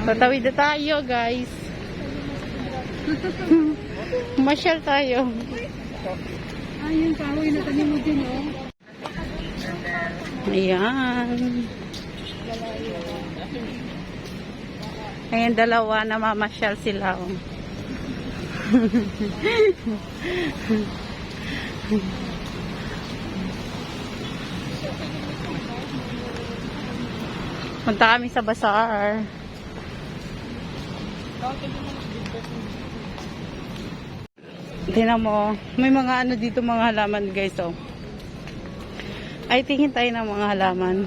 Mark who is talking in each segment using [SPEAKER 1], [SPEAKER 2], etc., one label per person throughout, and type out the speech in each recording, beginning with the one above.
[SPEAKER 1] Tatawid na tayo, guys. Masyal tayo.
[SPEAKER 2] Ay, yung kahoy na tanim mo din, oh.
[SPEAKER 1] Ayan. Ayan, dalawa na mamasyal sila, oh. Punta kami sa bazaar. Tingnan mo, may mga ano dito, mga halaman, guys, oh. Ay, tingin tayo ng mga halaman.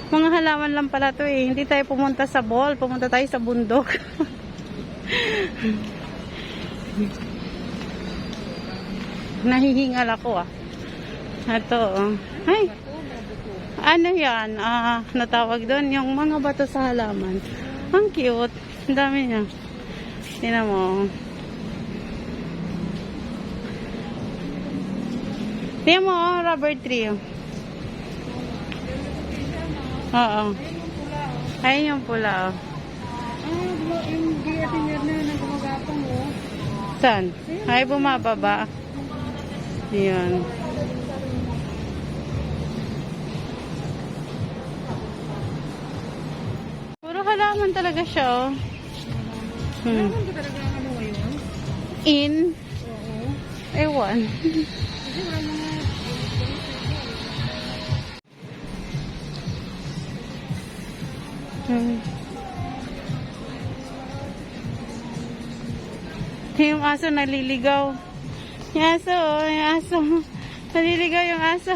[SPEAKER 1] Mga halaman lang pala to, eh. Hindi tayo pumunta sa mall, pumunta tayo sa bundok. Nahihingal ako, ah. Ito, oh. Ay, ano yan? Natawag doon yung mga bato sa halaman. Ang cute. Ang dami niya. Tingnan mo. Tingnan mo, oh, rubber tree. Oo. Ayun yung pula, oh.
[SPEAKER 2] Yung giatiner na ng gumagapang, oh.
[SPEAKER 1] Saan? Ay, bumababa. Ayan. Puro halaman talaga siya, oh.
[SPEAKER 2] Ano ba talaga ang ano ngayon?
[SPEAKER 1] In?
[SPEAKER 2] Oo.
[SPEAKER 1] Ewan.
[SPEAKER 2] Kasi wala mga...
[SPEAKER 1] Yung aso naliligaw. Yung aso, oh, yung aso. Naliligaw yung aso.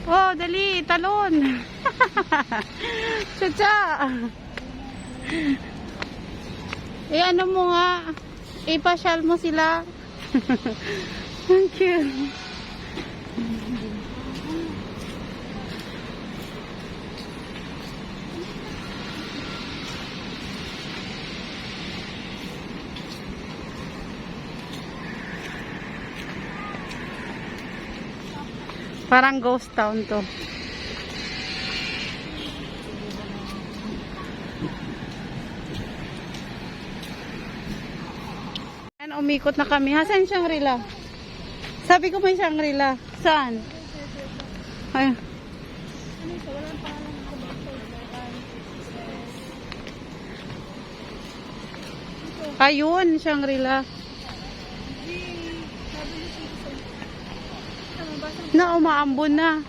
[SPEAKER 1] Oh, dali, talon. Chacha. Eh, ano mo nga, ipasyal mo sila. Thank you. Parang ghost town to. Ayan, umikot na kami. Saan Shangri-La? Sabi ko may Shangri-La. Saan? Ay. Ayun, Shangri-La. Na, umaambon na.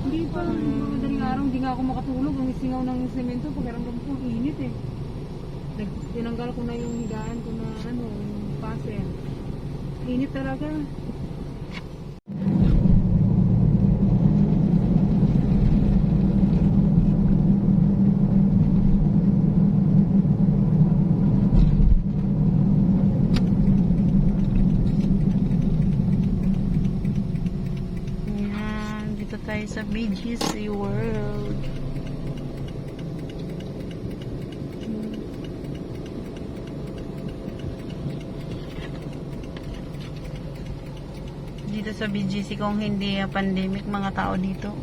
[SPEAKER 2] Hindi pa, mga madaling araw, hindi nga ako makatulog. Ang singaw ng semento, pagkaramdam ko, ang init eh. Tinanggal ko na yung higaan ko na ano, yung puzzle. Init talaga.
[SPEAKER 1] Yan, dito tayo sa BGC World. Dito sa BGC kung hindi pandemic mga tao dito.